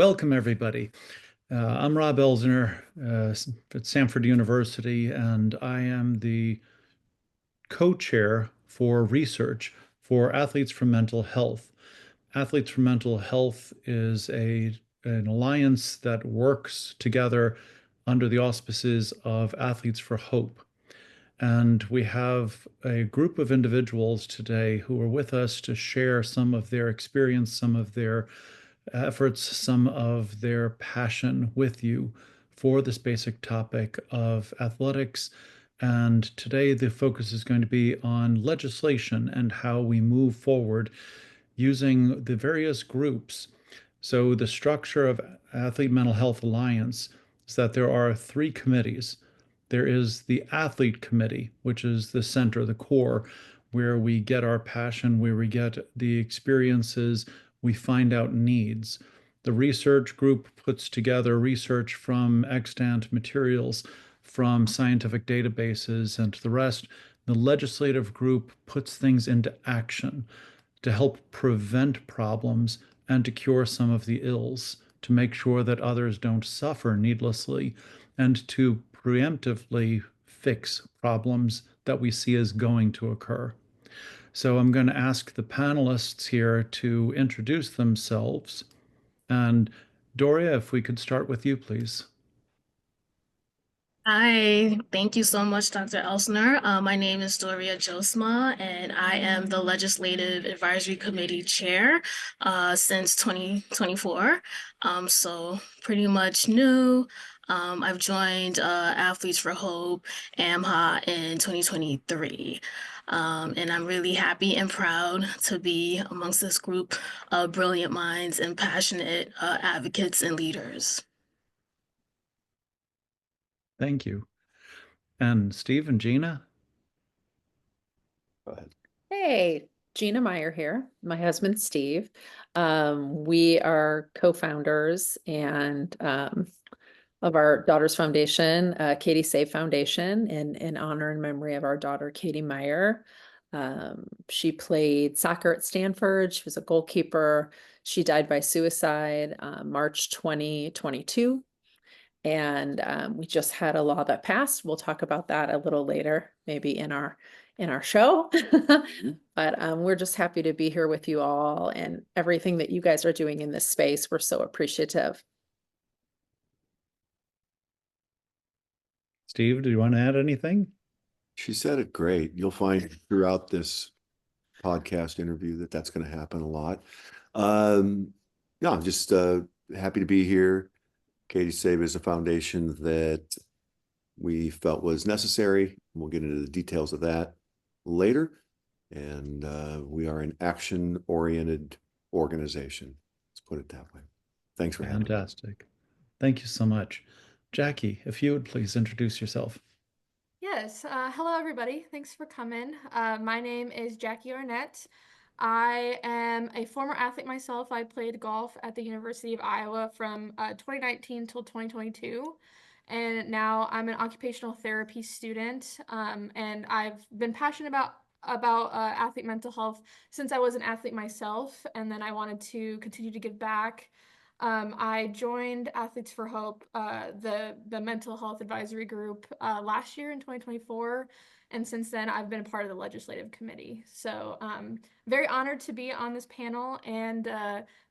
Welcome, everybody. I'm Rob Elsner at Samford University, and I am the co-chair for research for Athletes for Mental Health. Athletes for Mental Health is an alliance that works together under the auspices of Athletes for Hope. And we have a group of individuals today who are with us to share some of their experience, some of their efforts, some of their passion with you for this basic topic of athletics. And today the focus is going to be on legislation and how we move forward using the various groups. So the structure of Athlete Mental Health Alliance is that there are three committees. There is the athlete committee, which is the center, the core, where we get our passion, where we get the experiences, we find out needs. The research group puts together research from extant materials, from scientific databases, and the rest. The legislative group puts things into action to help prevent problems and to cure some of the ills, to make sure that others don't suffer needlessly, and to preemptively fix problems that we see as going to occur. So I'm going to ask the panelists here to introduce themselves. And Doria, if we could start with you, please. Hi, thank you so much, Dr. Elsner. My name is Doria Josma, and I am the Legislative Advisory Committee Chair since 2024. So pretty much new. I've joined Athletes for Hope, AMHA, in 2023. And I'm really happy and proud to be amongst this group of brilliant minds and passionate advocates and leaders. Thank you. And Steve and Gina? Go ahead. Hey, Gina Meyer here. My husband, Steve. We are co-founders and of our daughter's foundation, Katie Save Foundation, in honor and memory of our daughter, Katie Meyer. She played soccer at Stanford. She was a goalkeeper. She died by suicide March 2022. And we just had a law that passed. We'll talk about that a little later, maybe in our show. But we're just happy to be here with you all, and everything that you guys are doing in this space. We're so appreciative. Steve, do you want to add anything? She said it great. You'll find throughout this podcast interview that that's going to happen a lot. No, I'm just happy to be here. Katie Save is a foundation that we felt was necessary. We'll get into the details of that later. And we are an action-oriented organization. Let's put it that way. Thanks for having me. Fantastic. Thank you so much. Jackie, if you would please introduce yourself. Yes. Hello, everybody. Thanks for coming. My name is Jacque Arnett. I am a former athlete myself. I played golf at the University of Iowa from 2019 till 2022. And now I'm an occupational therapy student. And I've been passionate about athlete mental health since I was an athlete myself. And then I wanted to continue to give back. I joined Athletes for Hope, the mental health advisory group, last year in 2024. And since then, I've been a part of the legislative committee. So very honored to be on this panel, and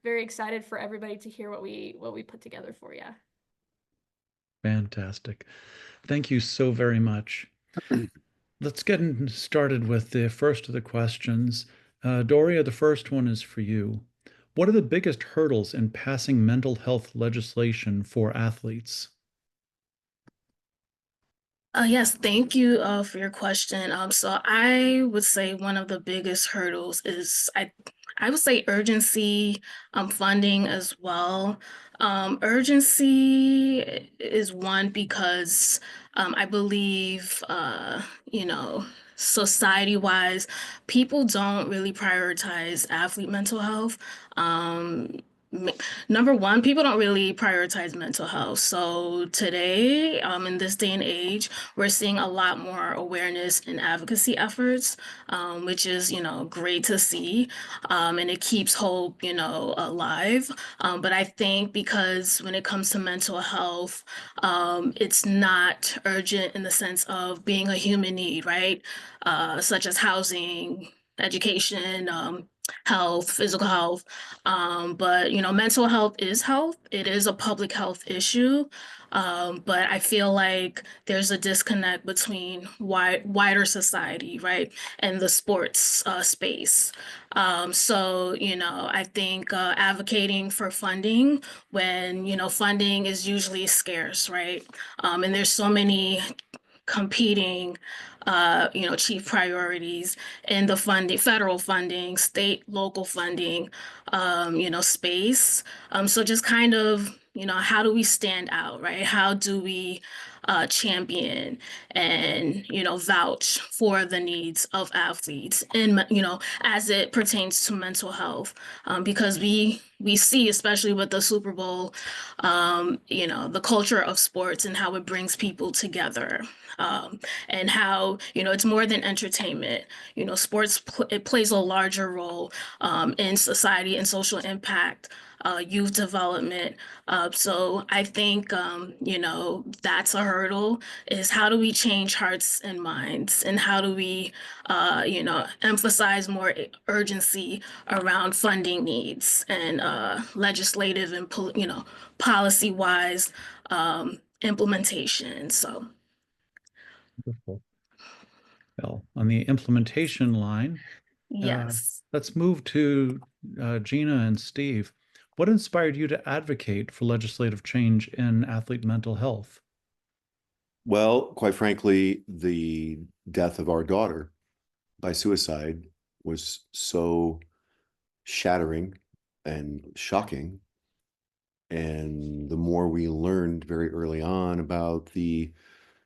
very excited for everybody to hear what we put together for you. Fantastic. Thank you so very much. Let's get started with the first of the questions. Doria, the first one is for you. What are the biggest hurdles in passing mental health legislation for athletes? Yes, thank you for your question. So I would say one of the biggest hurdles is I would say urgency, funding as well. Urgency is one because I believe society-wise, people don't really prioritize athlete mental health. number one, people don't really prioritize mental health. So today, in this day and age, we're seeing a lot more awareness and advocacy efforts, which is, great to see. And it keeps hope, alive. But I think because when it comes to mental health, it's not urgent in the sense of being a human need, right? Such as housing, education, health, physical health. But mental health is health. It is a public health issue. But I feel like there's a disconnect between wider society, right, and the sports space. So, I think advocating for funding when, funding is usually scarce, right? And there's so many competing chief priorities in the funding, federal funding, state, local funding, space. So just kind of, how do we stand out, right? How do we champion and, vouch for the needs of athletes and, as it pertains to mental health? Because we see, especially with the Super Bowl, the culture of sports and how it brings people together. And how, it's more than entertainment. Sports, it plays a larger role in society and social impact, youth development. So I think, that's a hurdle, is how do we change hearts and minds, and how do we, emphasize more urgency around funding needs and legislative and, policy-wise implementation. So. Wonderful. Well, on the implementation line, Yes. let's move to Gina and Steve. What inspired you to advocate for legislative change in athlete mental health? Well, quite frankly, the death of our daughter by suicide was so shattering and shocking. And the more we learned very early on about the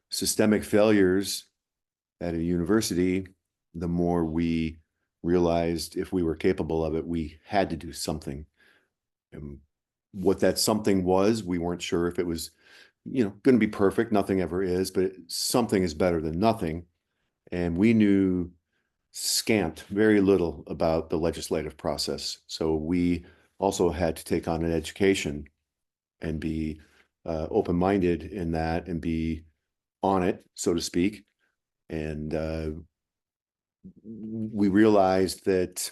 systemic failures at a university, the more we realized if we were capable of it, we had to do something. And what that something was, we weren't sure if it was, going to be perfect. Nothing ever is, but something is better than nothing. And we knew scant, very little about the legislative process. So we also had to take on an education and be open-minded in that and be on it, so to speak. And we realized that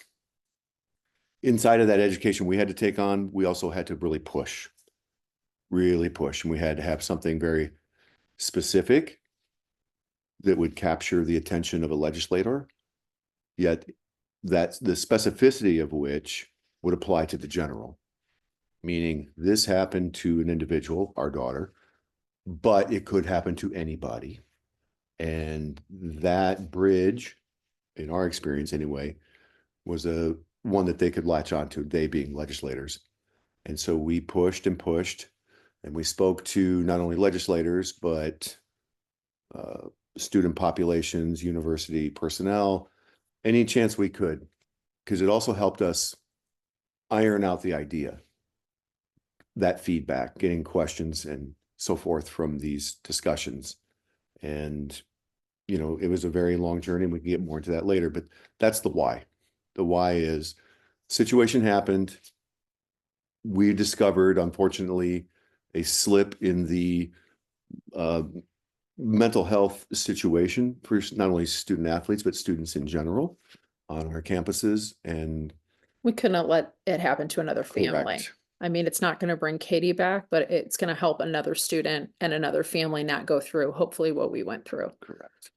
inside of that education we had to take on, we also had to really push. And we had to have something very specific that would capture the attention of a legislator, yet that's the specificity of which would apply to the general. Meaning this happened to an individual, our daughter, but it could happen to anybody. And that bridge, in our experience anyway, was one that they could latch onto, they being legislators. And so we pushed and pushed, and we spoke to not only legislators, but student populations, university personnel, any chance we could, because it also helped us iron out the idea, that feedback, getting questions and so forth from these discussions. And, it was a very long journey. We can get more into that later, but that's the why. The why is situation happened. We discovered, unfortunately, a slip in the mental health situation for not only student athletes, but students in general on our campuses. And We couldn't let it happen to another family. correct. I mean, it's not going to bring Katie back, but it's going to help another student and another family not go through, hopefully, what we went through. Correct.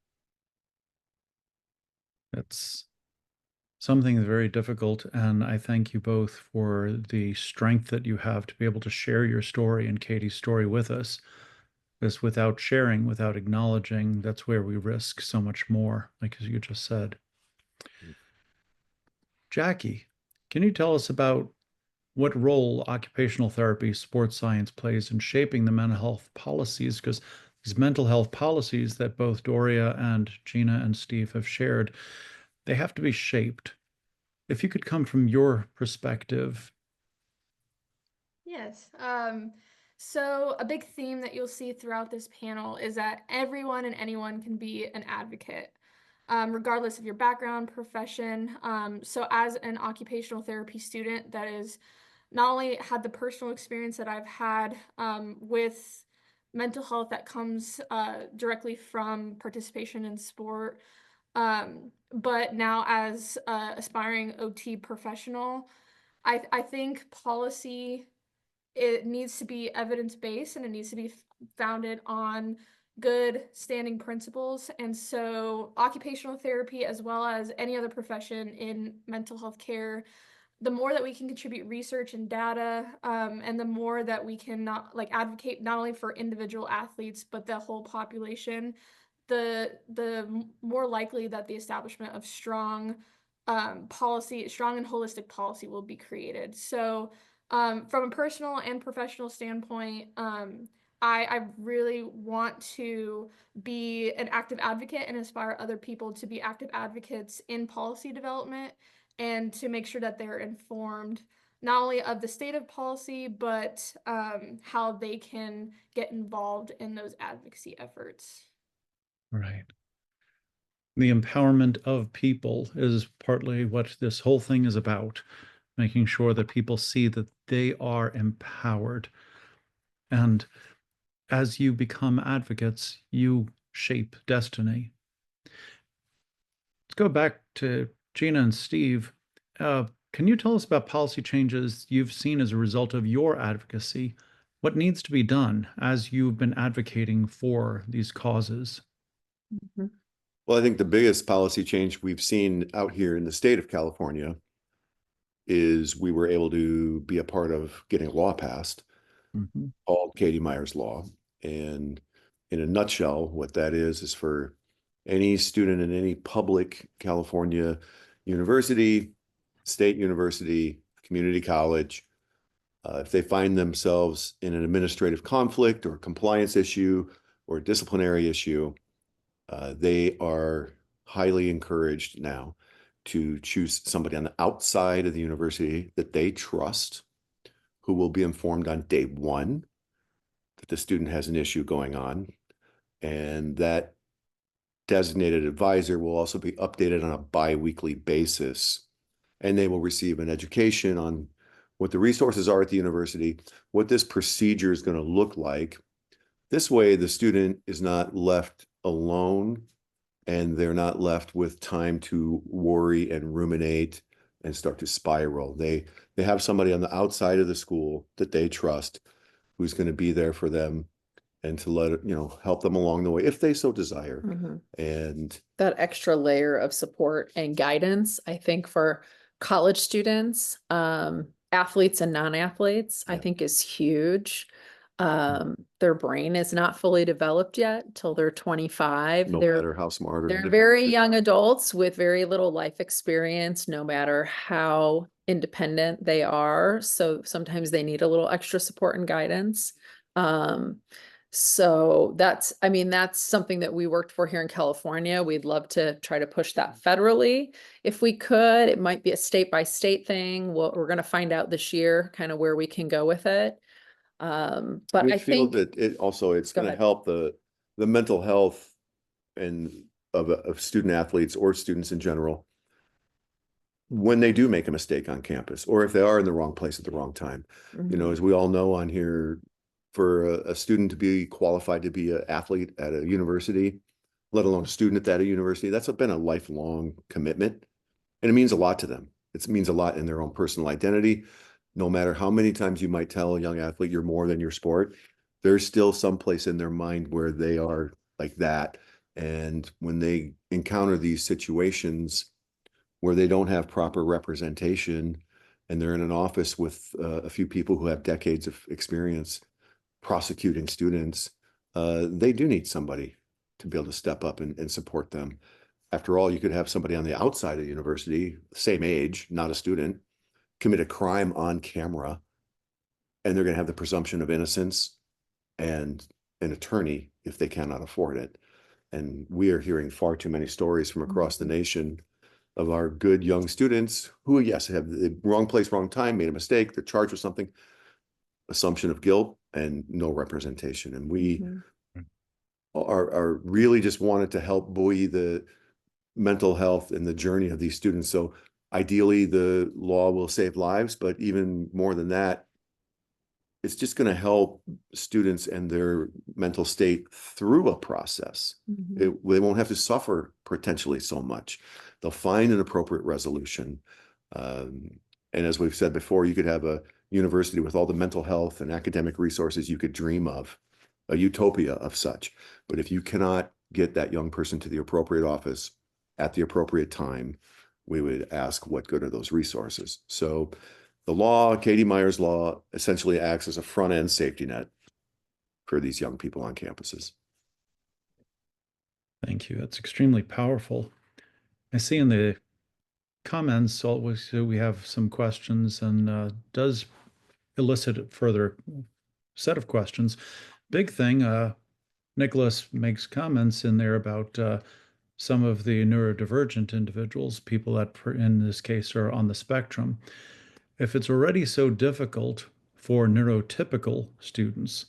It's something very difficult, and I thank you both for the strength that you have to be able to share your story and Katie's story with us. Because without sharing, without acknowledging, that's where we risk so much more, like as you just said. Jacque, can you tell us about what role occupational therapy, sports science plays in shaping the mental health policies? Because these mental health policies that both Doria and Gina and Steve have shared, they have to be shaped. If you could come from your perspective, Yes. So a big theme that you'll see throughout this panel is that everyone and anyone can be an advocate, regardless of your background, profession. So as an occupational therapy student that is not only had the personal experience that I've had with mental health that comes directly from participation in sport, but now as aspiring OT professional, I think policy, it needs to be evidence-based and it needs to be founded on good standing principles. And so occupational therapy, as well as any other profession in mental health care, the more that we can contribute research and data, and the more that we can not like advocate not only for individual athletes but the whole population, the more likely that the establishment of strong policy, strong and holistic policy will be created. So from a personal and professional standpoint, I really want to be an active advocate and inspire other people to be active advocates in policy development and to make sure that they're informed not only of the state of policy, but how they can get involved in those advocacy efforts. Right. The empowerment of people is partly what this whole thing is about, making sure that people see that they are empowered. And as you become advocates, you shape destiny. Let's go back to Gina and Steve. Can you tell us about policy changes you've seen as a result of your advocacy? What needs to be done as you've been advocating for these causes? Mhm. Well, I think the biggest policy change we've seen out here in the state of California is we were able to be a part of getting a law passed called Katie Meyer's Law. And in a nutshell, what that is for any student in any public California university, state university, community college, if they find themselves in an administrative conflict or compliance issue or disciplinary issue, they are highly encouraged now to choose somebody on the outside of the university that they trust, who will be informed on day one that the student has an issue going on. And that designated advisor will also be updated on a bi-weekly basis. And they will receive an education on what the resources are at the university, what this procedure is going to look like. This way, the student is not left alone and they're not left with time to worry and ruminate and start to spiral. They have somebody on the outside of the school that they trust who's going to be there for them and to help them along the way if they so desire. Mhm. And That extra layer of support and guidance, I think for college students, athletes and non-athletes, I think is huge. Their brain is not fully developed yet till they're 25. no matter how smart or They're very young adults with very little life experience, no matter how independent they are. So sometimes they need a little extra support and guidance. So that's something that we worked for here in California. We'd love to try to push that federally if we could. It might be a state by state thing. We're going to find out this year kind of where we can go with it. But I feel think that it's Go going to ahead. help the mental health and of student athletes or students in general when they do make a mistake on campus, or if they are in the wrong place at the wrong time. As we all know on here, for a student to be qualified to be an athlete at a university, let alone a student at that university, that's been a lifelong commitment. And it means a lot to them. It means a lot in their own personal identity. No matter how many times you might tell a young athlete you're more than your sport, there's still some place in their mind where they are like that. And when they encounter these situations where they don't have proper representation and they're in an office with a few people who have decades of experience prosecuting students, they do need somebody to be able to step up and support them. After all, you could have somebody on the outside of the university, same age, not a student, commit a crime on camera, and they're going to have the presumption of innocence and an attorney if they cannot afford it. And we are hearing far too many stories from across the nation of our good young students who, yes, have the wrong place, wrong time, made a mistake, they're charged with something, assumption of guilt and no representation. And we Mhm. are really just wanted to help buoy the mental health and the journey of these students. So ideally, the law will save lives, but even more than that, it's just going to help students and their mental state through a process. Mhm. They won't have to suffer potentially so much. They'll find an appropriate resolution. And as we've said before, you could have a university with all the mental health and academic resources you could dream of, a utopia of such. But if you cannot get that young person to the appropriate office at the appropriate time, we would ask, what good are those resources? So the law, Katie Meyer's law, essentially acts as a front-end safety net for these young people on campuses. Thank you. That's extremely powerful. I see in the comments, always we have some questions, and does elicit a further set of questions. Big thing, Nicholas makes comments in there about some of the neurodivergent individuals, people that in this case are on the spectrum. If it's already so difficult for neurotypical students,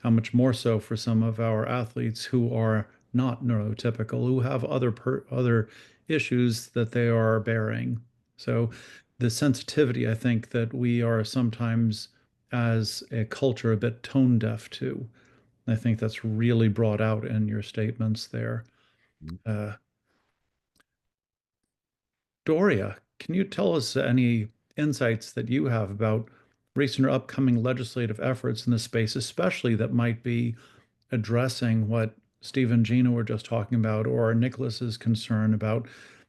how much more so for some of our athletes who are not neurotypical, who have other issues that they are bearing. So the sensitivity, I think, that we are sometimes as a culture a bit tone deaf to. I think that's really brought out in your statements there. Uh, Doria, can you tell us any insights that you have about recent or upcoming legislative efforts in this space, especially that might be addressing what Steve and Gina were just talking about, or Nicholas's concern about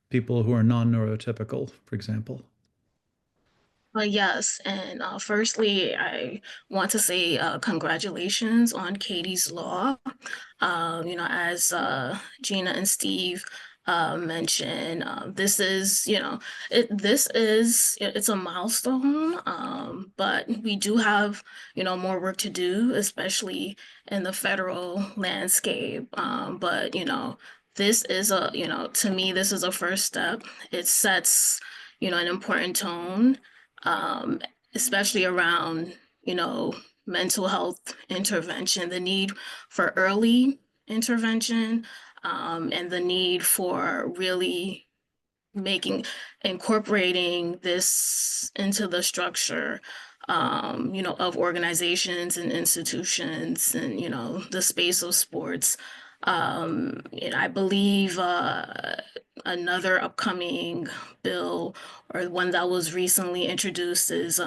people who are non-neurotypical, for example? Yes, and firstly, I want to say congratulations on Katie's law. As Gina and Steve mentioned, this is, it's a milestone, but we do have, more work to do, especially in the federal landscape. But, this is to me, this is a first step. It sets, an important tone, um, especially around, mental health intervention, the need for early intervention, and the need for really incorporating this into the structure, of organizations and institutions and, the space of sports. I believe another upcoming bill or one that was recently introduced is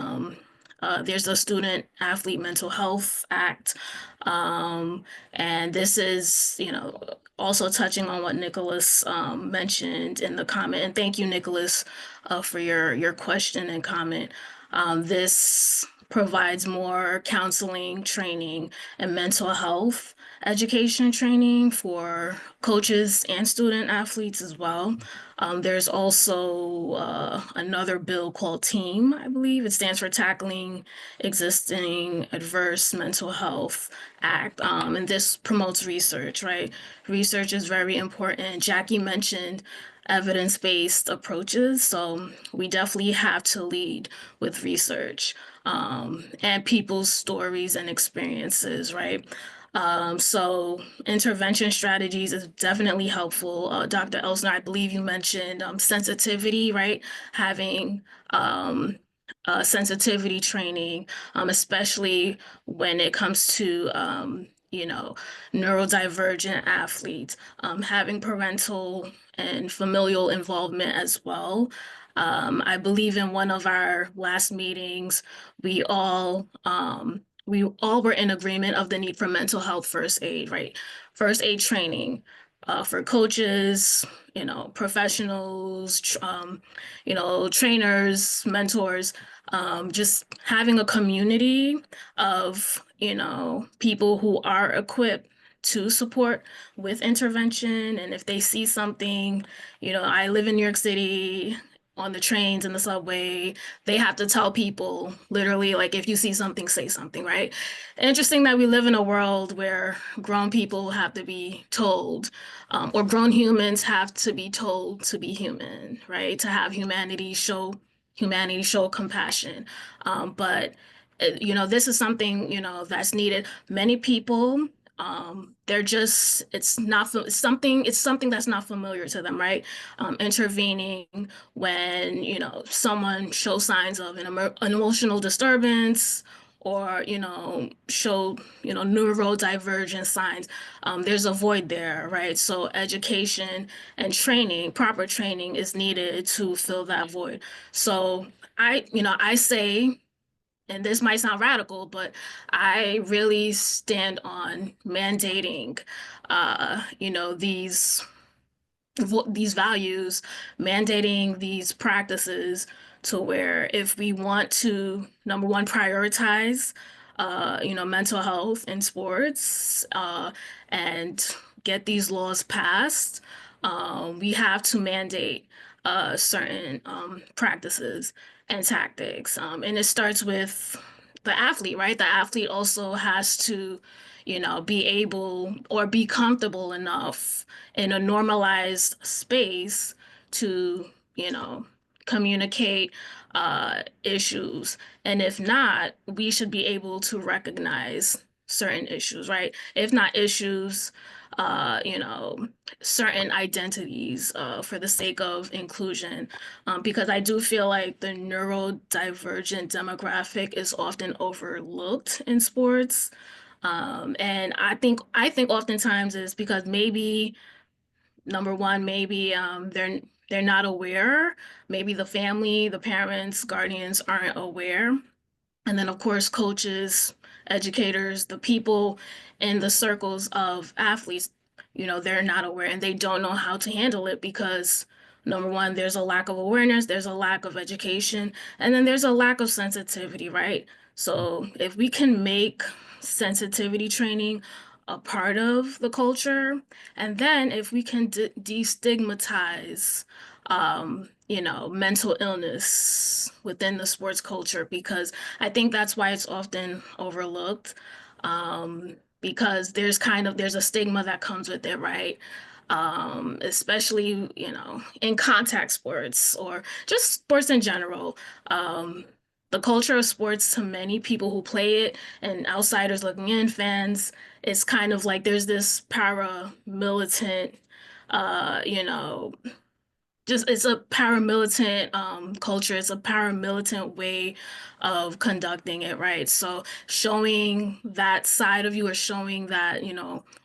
there's a Student Athlete Mental Health Act. And this is, also touching on what Nicholas mentioned in the comment. And thank you, Nicholas, for your question and comment. This provides more counseling training and mental health education training for coaches and student athletes as well. There's also another bill called TEAM, I believe. It stands for Tackling Existing Adverse Mental Health Act. And this promotes research, right? Research is very important. Jackie mentioned evidence-based approaches. So we definitely have to lead with research and people's stories and experiences, right? So intervention strategies is definitely helpful. Dr. Elsner, I believe you mentioned sensitivity, right? Having sensitivity training, especially when it comes to neurodivergent athletes, having parental and familial involvement as well. I believe in one of our last meetings, we all were in agreement of the need for mental health first aid, right? First aid training for coaches, professionals, trainers, mentors, just having a community of, people who are equipped to support with intervention. And if they see something, I live in New York City, on the trains and the subway, they have to tell people literally, like, if you see something, say something, right? Interesting that we live in a world where grown people have to be told, or grown humans have to be told to be human, right? To have humanity, show compassion. But this is something, that's needed. Many people, they're just, it's something that's not familiar to them, right? Intervening when, someone shows signs of an emotional disturbance or, show, neurodivergent signs. There's a void there, right? So education and training, proper training is needed to fill that void. So I say, and this might sound radical, but I really stand on mandating, these values, mandating these practices to where if we want to, number one, prioritize, mental health in sports, and get these laws passed, we have to mandate certain practices and tactics. And it starts with the athlete, right? The athlete also has to, be able or be comfortable enough in a normalized space to, communicate issues. And if not, we should be able to recognize certain issues, right? If not issues, certain identities for the sake of inclusion. Because I do feel like the neurodivergent demographic is often overlooked in sports. And I think oftentimes it's because maybe number one, maybe they're not aware. Maybe the family, the parents, guardians aren't aware. And then, of course, coaches, educators, the people in the circles of athletes, they're not aware and they don't know how to handle it because, number one, there's a lack of awareness, there's a lack of education, and then there's a lack of sensitivity, right? So if we can make sensitivity training a part of the culture, and then if we can destigmatize mental illness within the sports culture, because I think that's why it's often overlooked, because there's a stigma that comes with it, right? Especially, in contact sports or just sports in general. The culture of sports to many people who play it and outsiders looking in, fans, it's kind of like there's this paramilitant, you know, just it's a paramilitant culture, it's a paramilitant way of conducting it, right? So showing that side of you or showing that,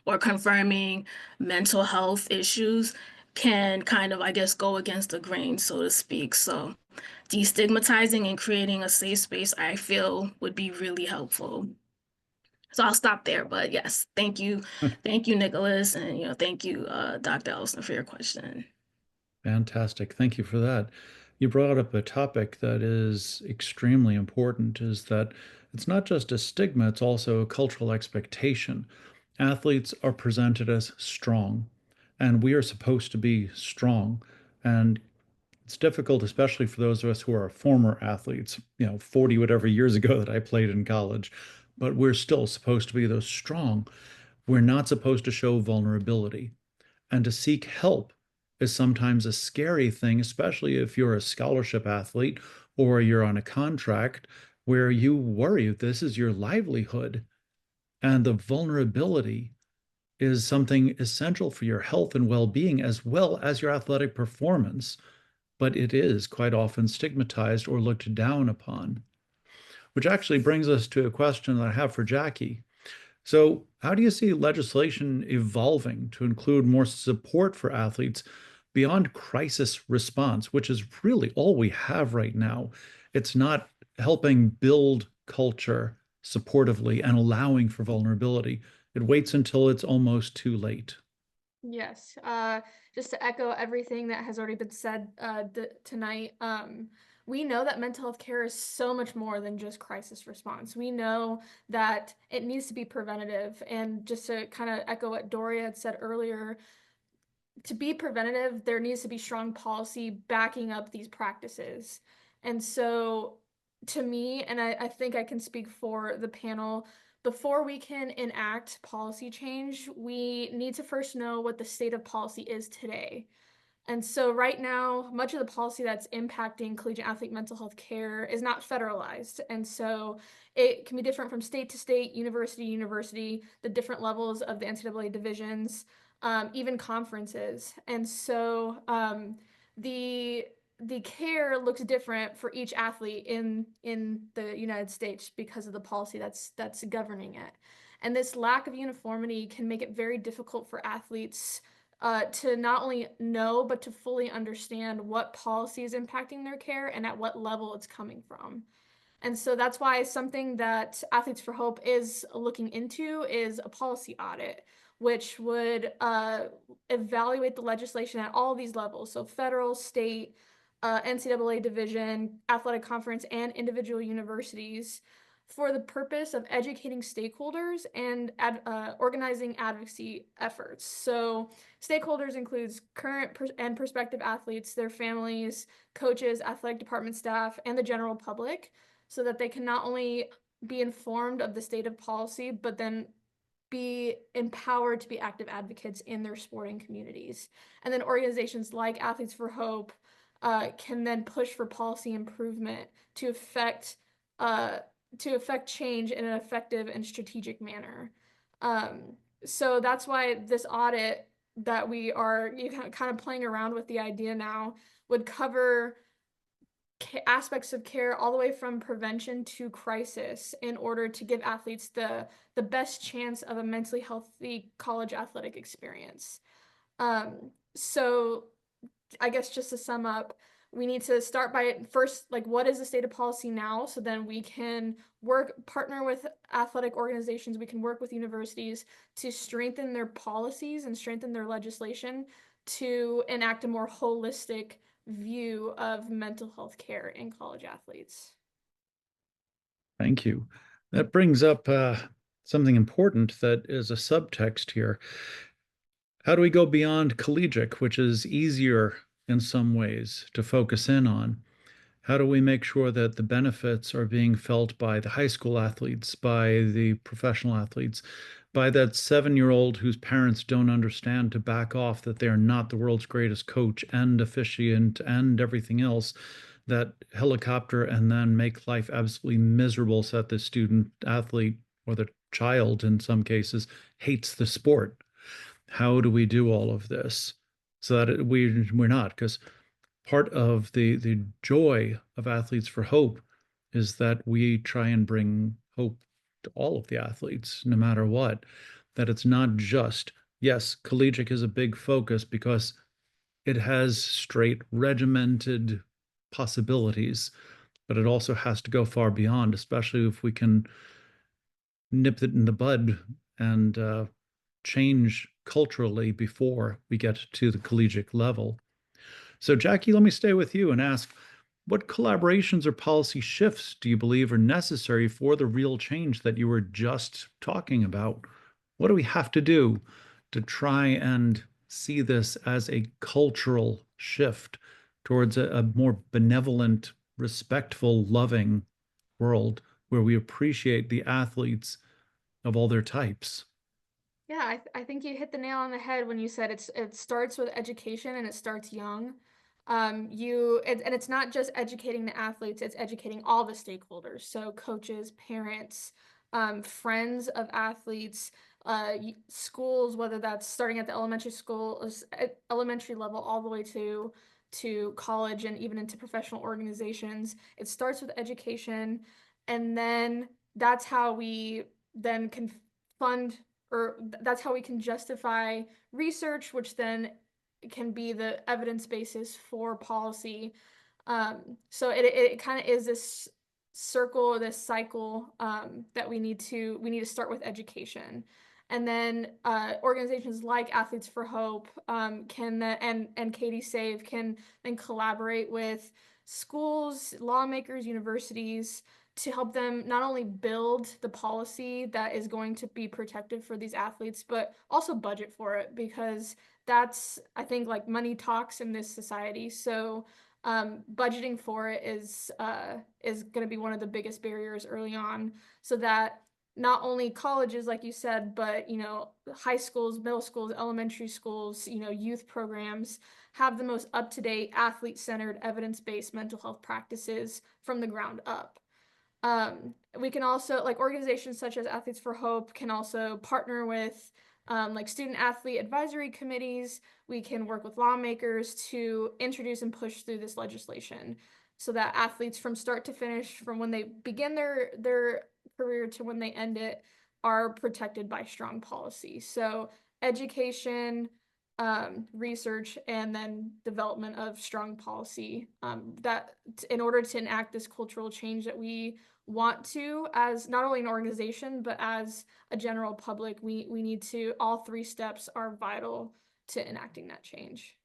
or confirming mental health issues can kind of, I guess, go against the grain, so to speak. So destigmatizing and creating a safe space, I feel would be really helpful. So I'll stop there, but yes, thank you. Thank you, Nicholas, and thank you, Dr. Elsner, for your question. Fantastic. Thank you for that. You brought up a topic that is extremely important, is that it's not just a stigma, it's also a cultural expectation. Athletes are presented as strong, and we are supposed to be strong. And it's difficult, especially for those of us who are former athletes, 40 whatever years ago that I played in college, but we're still supposed to be those strong. We're not supposed to show vulnerability. And to seek help is sometimes a scary thing, especially if you're a scholarship athlete or you're on a contract where you worry this is your livelihood. And the vulnerability is something essential for your health and well-being as well as your athletic performance, but it is quite often stigmatized or looked down upon. Which actually brings us to a question that I have for Jacque. So, how do you see legislation evolving to include more support for athletes beyond crisis response, which is really all we have right now? It's not helping build culture supportively and allowing for vulnerability. It waits until it's almost too late. Yes, just to echo everything that has already been said tonight, we know that mental health care is so much more than just crisis response. We know that it needs to be preventative. And just to kind of echo what Doria had said earlier, to be preventative, there needs to be strong policy backing up these practices. And so to me, and I think I can speak for the panel, before we can enact policy change, we need to first know what the state of policy is today. And so right now, much of the policy that's impacting collegiate athlete mental health care is not federalized. And so it can be different from state to state, university to university, the different levels of the NCAA divisions, even conferences. And so the care looks different for each athlete in the United States because of the policy that's governing it. And this lack of uniformity can make it very difficult for athletes to not only know, but to fully understand what policy is impacting their care and at what level it's coming from. And so that's why something that Athletes for Hope is looking into is a policy audit, which would evaluate the legislation at all these levels. So federal, state, NCAA division, athletic conference, and individual universities, for the purpose of educating stakeholders and organizing advocacy efforts. So stakeholders includes current and prospective athletes, their families, coaches, athletic department staff, and the general public, so that they can not only be informed of the state of policy, but then be empowered to be active advocates in their sporting communities. And then organizations like Athletes for Hope can then push for policy improvement to affect change in an effective and strategic manner. So that's why this audit that we are kind of playing around with the idea now would cover aspects of care all the way from prevention to crisis in order to give athletes the best chance of a mentally healthy college athletic experience. So I guess just to sum up, we need to start by first, like, what is the state of policy now? So then we can partner with athletic organizations, we can work with universities to strengthen their policies and strengthen their legislation to enact a more holistic view of mental health care in college athletes. Thank you. That brings up something important that is a subtext here. How do we go beyond collegiate, which is easier in some ways to focus in on? How do we make sure that the benefits are being felt by the high school athletes, by the professional athletes, by that 7-year-old whose parents don't understand to back off that they're not the world's greatest coach and officiant and everything else, that helicopter and then make life absolutely miserable so that the student athlete or the child in some cases hates the sport? How do we do all of this so that we're not? Because part of the joy of Athletes for Hope is that we try and bring hope to all of the athletes, no matter what. That it's not just, yes, collegiate is a big focus because it has straight regimented possibilities, but it also has to go far beyond, especially if we can nip it in the bud and change culturally before we get to the collegiate level. So, Jackie, let me stay with you and ask, what collaborations or policy shifts do you believe are necessary for the real change that you were just talking about? What do we have to do to try and see this as a cultural shift towards a more benevolent, respectful, loving world where we appreciate the athletes of all their types? Yeah, I think you hit the nail on the head when you said it starts with education and it starts young. And it's not just educating the athletes, it's educating all the stakeholders. So coaches, parents, friends of athletes, schools, whether that's starting at the elementary level all the way to college and even into professional organizations. It starts with education, and then that's how we then can fund, or that's how we can justify research, which then can be the evidence basis for policy. So it kind of is this circle, this cycle that we need to start with education. And then organizations like Athletes for Hope and Katie Save can then collaborate with schools, lawmakers, universities to help them not only build the policy that is going to be protective for these athletes, but also budget for it, because that's, I think, like, money talks in this society. So budgeting for it is going to be one of the biggest barriers early on, so that not only colleges, like you said, but, you know, high schools, middle schools, elementary schools, you know, youth programs have the most up-to-date, athlete-centered, evidence-based mental health practices from the ground up. We can also, like organizations such as Athletes for Hope can also partner with like student athlete advisory committees. We can work with lawmakers to introduce and push through this legislation so that athletes from start to finish, from when they begin their career to when they end it, are protected by strong policy. So education, research, and then development of strong policy, that in order to enact this cultural change that we want to, as not only an organization but as a general public, we need to, all three steps are vital to enacting that change.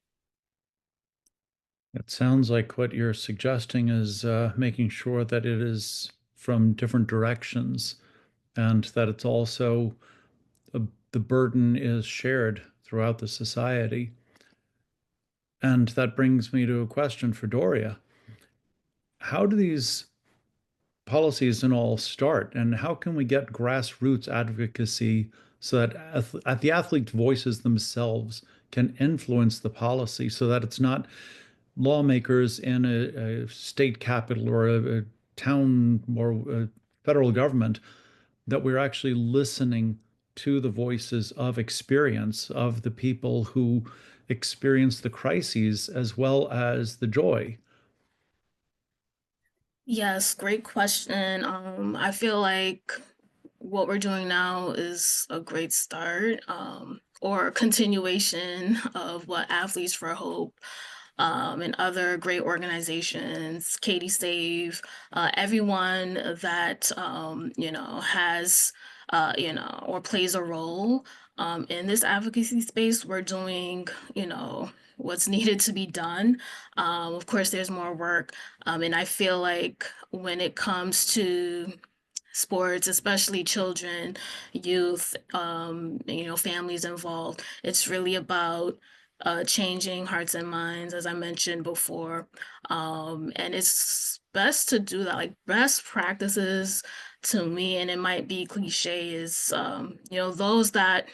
It sounds like what you're suggesting is making sure that it is from different directions and that it's also the burden is shared throughout the society. And that brings me to a question for Doria. How do these policies and all start, and how can we get grassroots advocacy so that the athlete voices themselves can influence the policy so that it's not lawmakers in a state capital or a town or a federal government, that we're actually listening to the voices of experience of the people who experience the crises as well as the joy? Yes, great question. I feel like what we're doing now is a great start, or continuation of what Athletes for Hope, and other great organizations, Katie Save, everyone that, has, or plays a role, in this advocacy space. We're doing, what's needed to be done. Of course, there's more work. And I feel like when it comes to sports, especially children, youth, families involved, it's really about changing hearts and minds, as I mentioned before. And it's best to do that, like best practices to me, and it might be cliche, is, those that,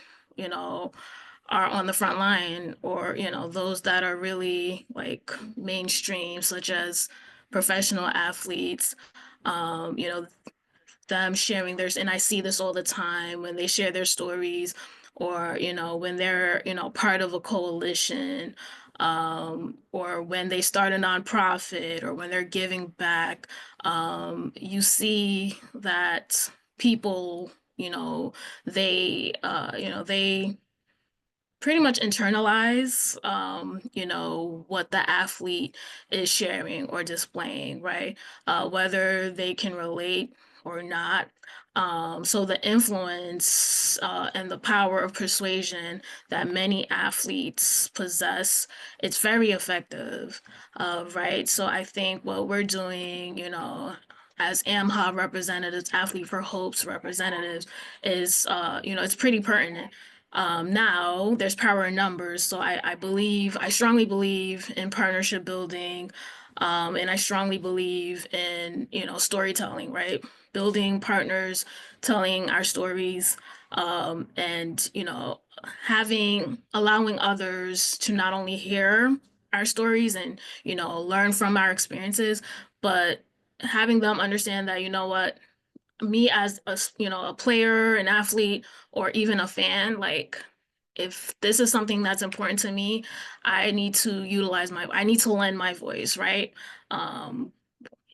are on the front line, or, those that are really like mainstream, such as professional athletes, them sharing theirs. And I see this all the time when they share their stories, or, when they're, part of a coalition, or when they start a nonprofit, or when they're giving back. You see that people, they pretty much internalize, what the athlete is sharing or displaying, right? Whether they can relate or not. So the influence, and the power of persuasion that many athletes possess, it's very effective, right? So I think what we're doing, as AMHA representatives, Athlete for Hope's representatives, is, it's pretty pertinent. Now there's power in numbers. So I strongly believe in partnership building. And I strongly believe in, storytelling, right? Building partners, telling our stories, and, allowing others to not only hear our stories and, learn from our experiences, but having them understand that, me as a player, an athlete, or even a fan, like, if this is something that's important to me, I need to I need to lend my voice, right?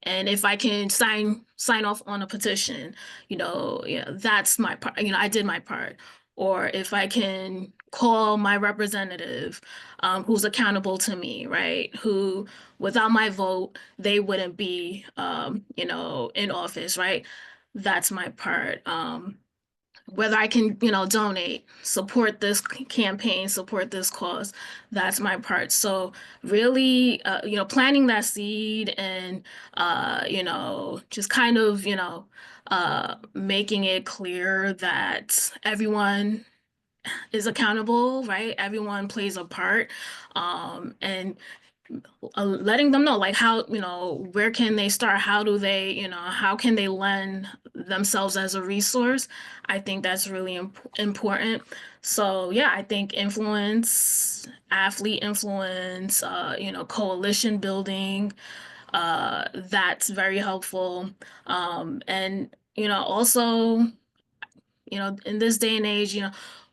And if I can sign off on a petition, that's my part. I did my part. Or if I can call my representative, who's accountable to me, right? Who, without my vote, they wouldn't be, in office, right? That's my part. Whether I can, donate, support this campaign, support this cause, that's my part. So really, planting that seed and, just kind of, making it clear that everyone is accountable, right? Everyone plays a part. And letting them know like how, where can they start? How do they, how can they lend themselves as a resource? I think that's really important. So yeah, I think influence, athlete influence, coalition building, that's very helpful. And also, in this day and age,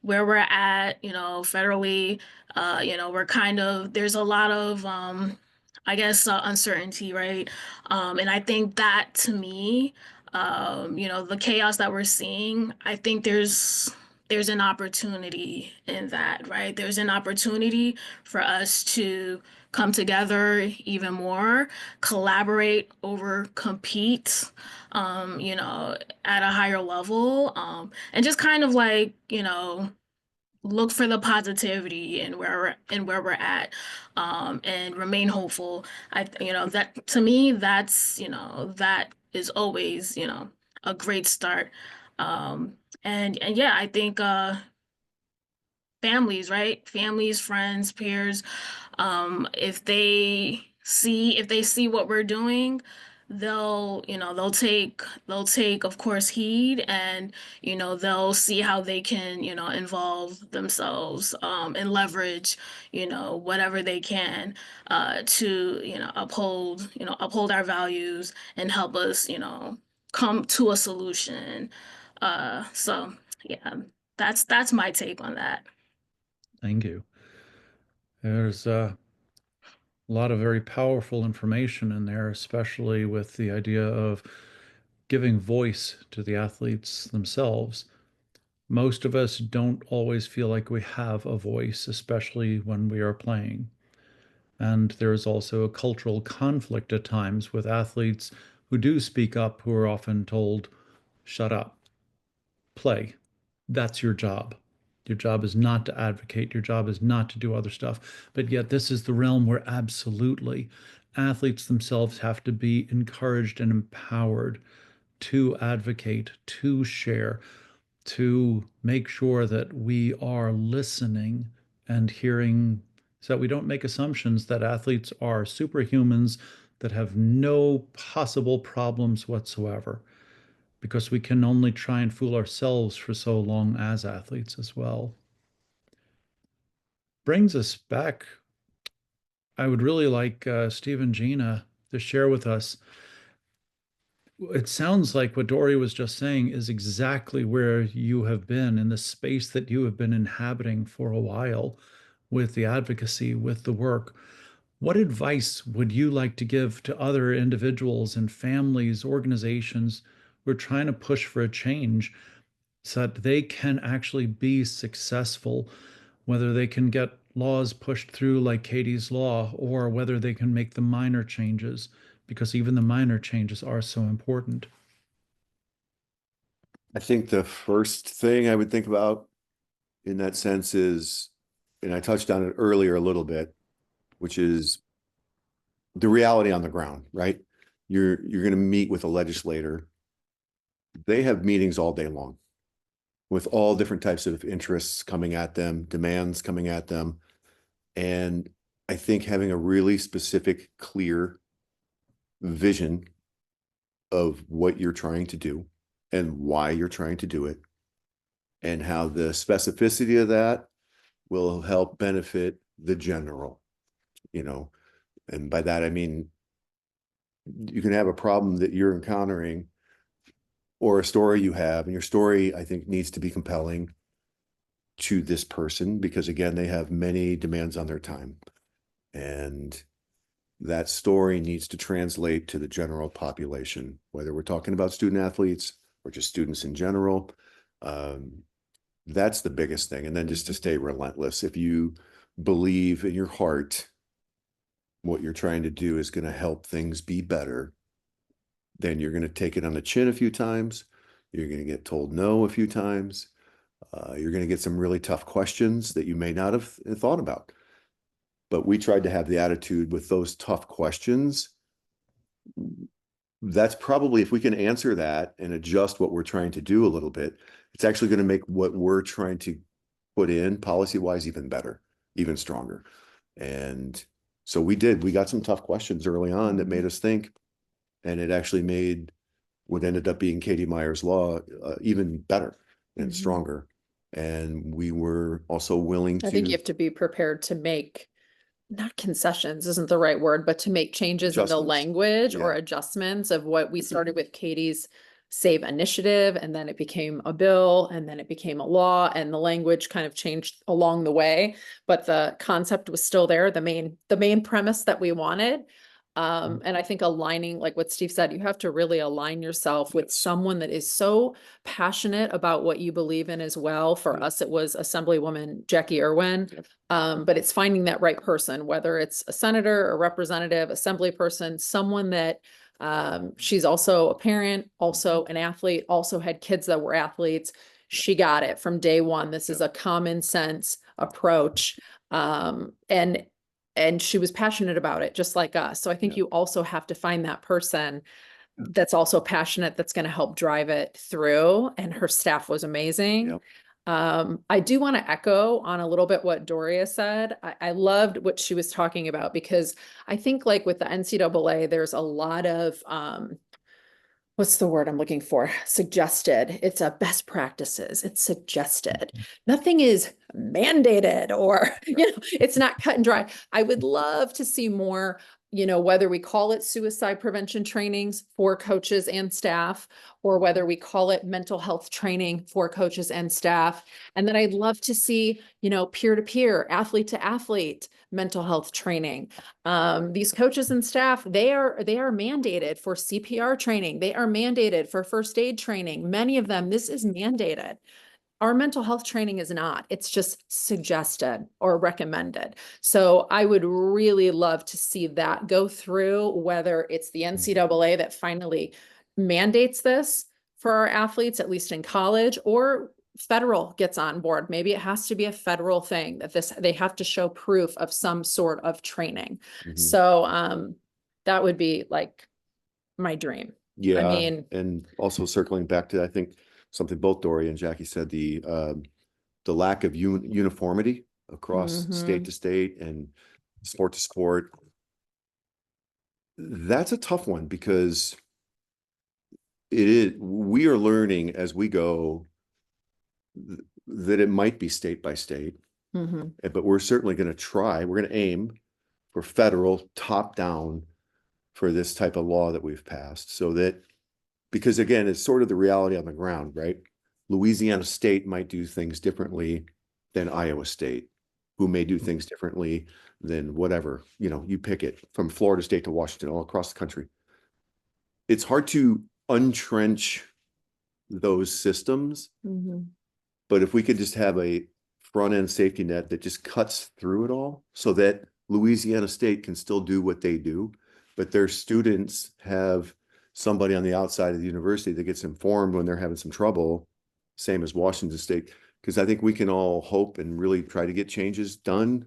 where we're at, federally, we're there's a lot of, I guess, uncertainty, right? And I think that to me, the chaos that we're seeing, I think there's an opportunity in that, right? There's an opportunity for us to come together even more, collaborate over compete, at a higher level, and just kind of like, look for the positivity in where we're at, and remain hopeful. That to me, that is always, a great start. And yeah, I think families, right? Families, friends, peers, if they see what we're doing, they'll take of course heed, and they'll see how they can involve themselves, and leverage whatever they can, to uphold our values and help us come to a solution. So yeah, that's my take on that. Thank you. There's a lot of very powerful information in there, especially with the idea of giving voice to the athletes themselves. Most of us don't always feel like we have a voice, especially when we are playing. And there's also a cultural conflict at times with athletes who do speak up, who are often told, shut up, play. That's your job. Your job is not to advocate. Your job is not to do other stuff. But yet, this is the realm where absolutely athletes themselves have to be encouraged and empowered to advocate, to share, to make sure that we are listening and hearing, so that we don't make assumptions that athletes are superhumans that have no possible problems whatsoever, because we can only try and fool ourselves for so long as athletes as well. Brings us back. I would really like Steve and Gina to share with us. It sounds like what Doria was just saying is exactly where you have been, in the space that you have been inhabiting for a while with the advocacy, with the work. What advice would you like to give to other individuals and families, organizations who are trying to push for a change so that they can actually be successful, whether they can get laws pushed through like Katie's law, or whether they can make the minor changes, because even the minor changes are so important? I think the first thing I would think about in that sense is, and I touched on it earlier a little bit, which is the reality on the ground, right? You're going to meet with a legislator. They have meetings all day long with all different types of interests coming at them, demands coming at them. And I think having a really specific, clear vision of what you're trying to do and why you're trying to do it, and how the specificity of that will help benefit the general, and by that I mean you can have a problem that you're encountering or a story you have, and your story, I think, needs to be compelling to this person, because again, they have many demands on their time, and that story needs to translate to the general population, whether we're talking about student athletes or just students in general. That's the biggest thing. And then just to stay relentless. If you believe in your heart what you're trying to do is going to help things be better, then you're going to take it on the chin a few times. You're going to get told no a few times. You're going to get some really tough questions that you may not have thought about. But we tried to have the attitude with those tough questions. That's probably, if we can answer that and adjust what we're trying to do a little bit, it's actually going to make what we're trying to put in policy-wise even better, even stronger. And So we got some tough questions early on that made us think, and it actually made what ended up being Katie Meyer's law even better and stronger. And we were also willing to. I think you have to be prepared to make, not concessions isn't the right word, but to make changes in the language or adjustments of what we started with Katie's SAVE initiative, and then it became a bill, and then it became a law, and the language kind of changed along the way, but the concept was still there, the main premise that we wanted. And I think aligning, like what Steve said, you have to really align yourself with someone that is so passionate about what you believe in as well. For us, it was Assemblywoman Jacque Arnett. But it's finding that right person, whether it's a senator, a representative, assembly person, someone that she's also a parent, also an athlete, also had kids that were athletes. She got it from day one. This is a common sense approach. And she was passionate about it, just like us. So I think you also have to find that person that's also passionate, that's going to help drive it through. And her staff was amazing. I do want to echo on a little bit what Doria said. I loved what she was talking about, because I think like with the NCAA, there's a lot of, what's the word I'm looking for? Suggested. It's a best practices. It's suggested. Nothing is mandated, or, it's not cut and dry. I would love to see more, whether we call it suicide prevention trainings for coaches and staff, or whether we call it mental health training for coaches and staff. And then I'd love to see, peer-to-peer, athlete-to-athlete mental health training. These coaches and staff, they are mandated for CPR training. They are mandated for first aid training. Many of them, this is mandated. Our mental health training is not, it's just suggested or recommended. So I would really love to see that go through, whether it's the NCAA that finally mandates this for our athletes, at least in college, or federal gets on board. Maybe it has to be a federal thing that they have to show proof of some sort of training. So that would be like my dream. Yeah. I mean, and also circling back to, I think, something both Doria and Jacque said, the lack of uniformity across state to state and sport to sport. That's a tough one, because we are learning as we go that it might be state by state, but we're certainly going to try. We're going to aim for federal top down for this type of law that we've passed, so that, because again, it's sort of the reality on the ground, right? Louisiana State might do things differently than Iowa State, who may do things differently than whatever, you pick it, from Florida State to Washington, all across the country. It's hard to untrench those systems, but if we could just have a front end safety net that just cuts through it all, so that Louisiana State can still do what they do, but their students have somebody on the outside of the university that gets informed when they're having some trouble, same as Washington State, because I think we can all hope and really try to get changes done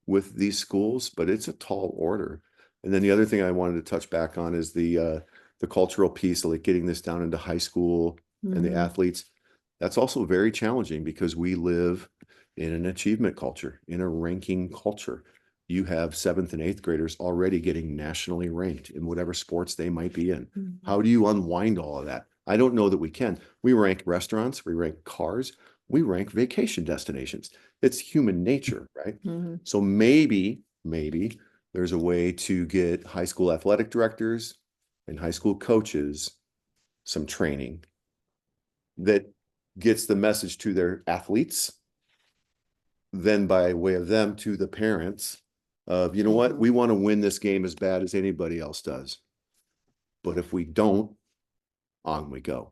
with these schools, but it's a tall order. And then the other thing I wanted to touch back on is the cultural piece, like getting this down into high school and the athletes. That's also very challenging, because we live in an achievement culture, in a ranking culture. You have 7th and 8th graders already getting nationally ranked in whatever sports they might be in. How do you unwind all of that? I don't know that we can. We rank restaurants, we rank cars, we rank vacation destinations. It's human nature, right? So maybe there's a way to get high school athletic directors and high school coaches some training that gets the message to their athletes, then by way of them to the parents of, what, we want to win this game as bad as anybody else does. But if we don't, on we go.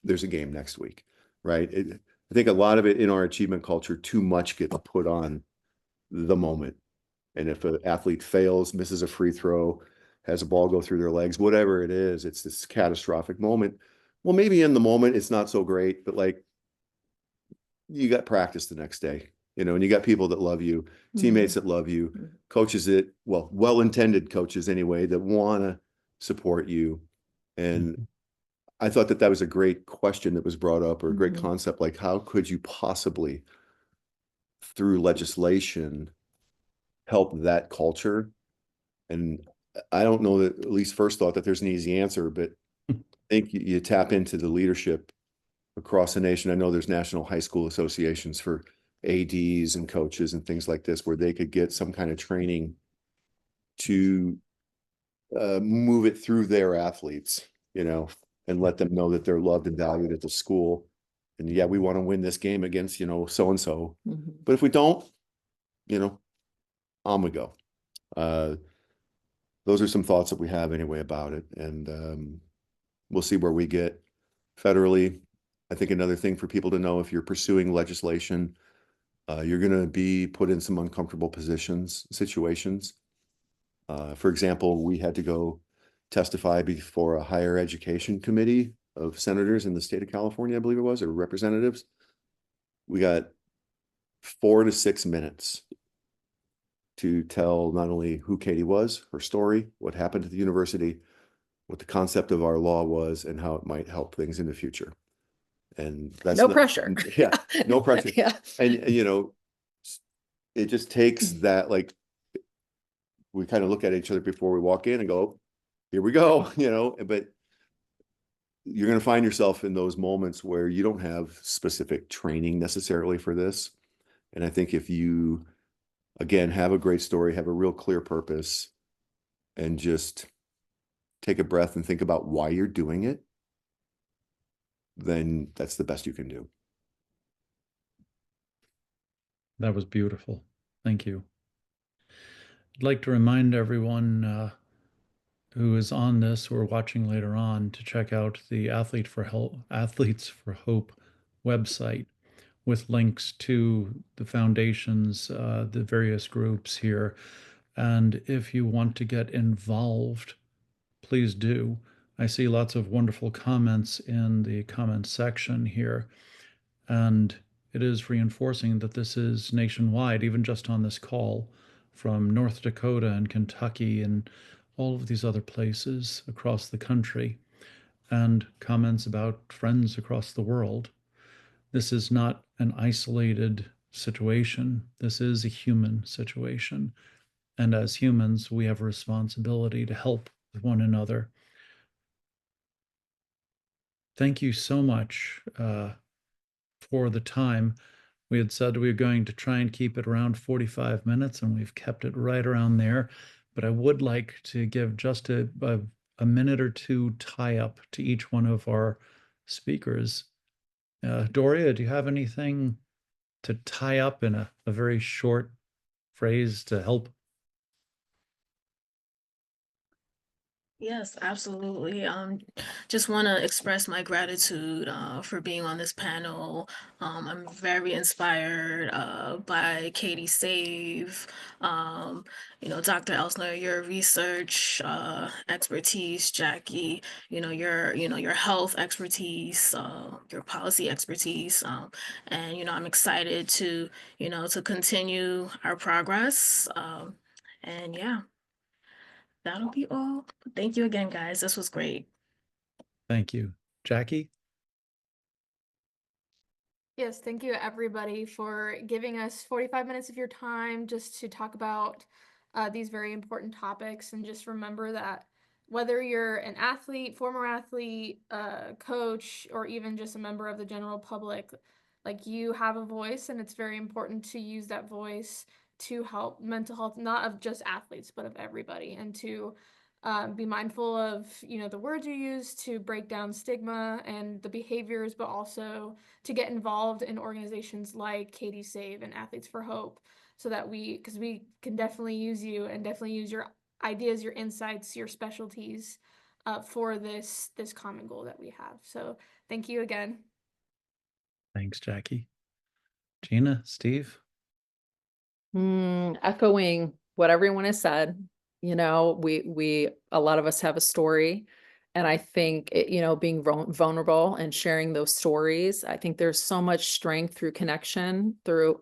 There's a game next week, right? I think a lot of it in our achievement culture, too much gets put on the moment. And if an athlete fails, misses a free throw, has a ball go through their legs, whatever it is, it's this catastrophic moment. Well, maybe in the moment it's not so great, but like, you got practice the next day, and you got people that love you, teammates that love you, coaches that, well-intended coaches anyway, that want to support you. And I thought that was a great question that was brought up, or a great concept, like how could you possibly, through legislation, help that culture And I don't know that, at least first thought, that there's an easy answer, but I think you tap into the leadership across the nation. I know there's national high school associations for ADs and coaches and things like this, where they could get some kind of training to move it through their athletes, and let them know that they're loved and valued at the school. And yeah, we want to win this game against, so-and-so. Mhm. But if we don't, on we go. Those are some thoughts that we have anyway about it. And we'll see where we get federally. I think another thing for people to know, if you're pursuing legislation, you're going to be put in some uncomfortable situations. For example, we had to go testify before a higher education committee of senators in the state of California, I believe it was, or representatives. We got 4 to 6 minutes to tell not only who Katie was, her story, what happened at the university, what the concept of our law was, and how it might help things in the future. And that's No pressure. Yeah, no pressure. Yeah. And it just takes that, like, we kind of look at each other before we walk in and go, oh, here we go, but you're going to find yourself in those moments where you don't have specific training necessarily for this. And I think if you, again, have a great story, have a real clear purpose, and just take a breath and think about why you're doing it, then that's the best you can do. That was beautiful. Thank you. I'd like to remind everyone who is on this or watching later on to check out the Athletes for Hope website with links to the foundations, the various groups here. And if you want to get involved, please do. I see lots of wonderful comments in the comments section here. And it is reinforcing that this is nationwide, even just on this call, from North Dakota and Kentucky and all of these other places across the country, and comments about friends across the world. This is not an isolated situation. This is a human situation. And as humans, we have a responsibility to help one another. Thank you so much for the time. We had said we were going to try and keep it around 45 minutes, and we've kept it right around there. But I would like to give just a minute or two tie up to each one of our speakers. Doria, do you have anything to tie up in a very short phrase to help? Yes, absolutely. Just want to express my gratitude for being on this panel. I'm very inspired by Katie Save, Dr. Elsner, your research expertise, Jackie, your health expertise, your policy expertise, and I'm excited to continue our progress. And yeah. That'll be all. Thank you again, guys. This was great. Thank you. Jackie? Yes, thank you everybody for giving us 45 minutes of your time just to talk about these very important topics. And just remember that whether you're an athlete, former athlete, coach, or even just a member of the general public, like, you have a voice, and it's very important to use that voice to help mental health, not of just athletes, but of everybody, and to be mindful of, the words you use to break down stigma and the behaviors, but also to get involved in organizations like Katie Save and Athletes for Hope, so that because we can definitely use you and definitely use your ideas, your insights, your specialties for this common goal that we have. So thank you again. Thanks, Jackie. Gina, Steve? Echoing what everyone has said, we a lot of us have a story, and I think being vulnerable and sharing those stories, I think there's so much strength through connection, through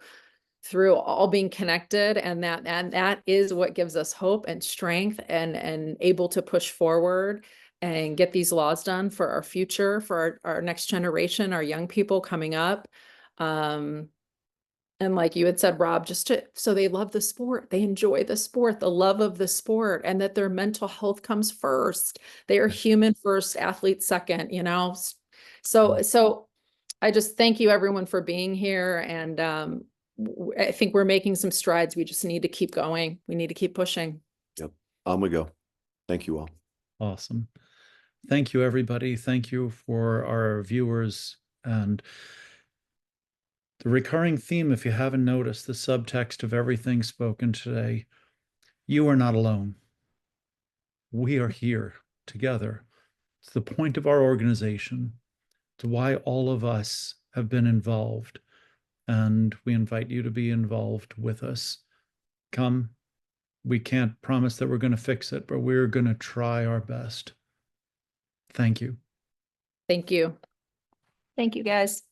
all being connected, and that is what gives us hope and strength and able to push forward and get these laws done for our future, for our next generation, our young people coming up. And like you had said, Rob, so they love the sport, they enjoy the sport, the love of the sport, and that their mental health comes first. They are human first, athlete second, you know? So I just thank you everyone for being here. And I think we're making some strides. We just need to keep going. We need to keep pushing. Yep. I'm gonna go. Thank you all. Awesome. Thank you, everybody. Thank you for our viewers. And the recurring theme, if you haven't noticed, the subtext of everything spoken today, you are not alone. We are here together. It's the point of our organization. It's why all of us have been involved. And we invite you to be involved with us. Come. We can't promise that we're going to fix it, but we're going to try our best. Thank you. Thank you. Thank you, guys.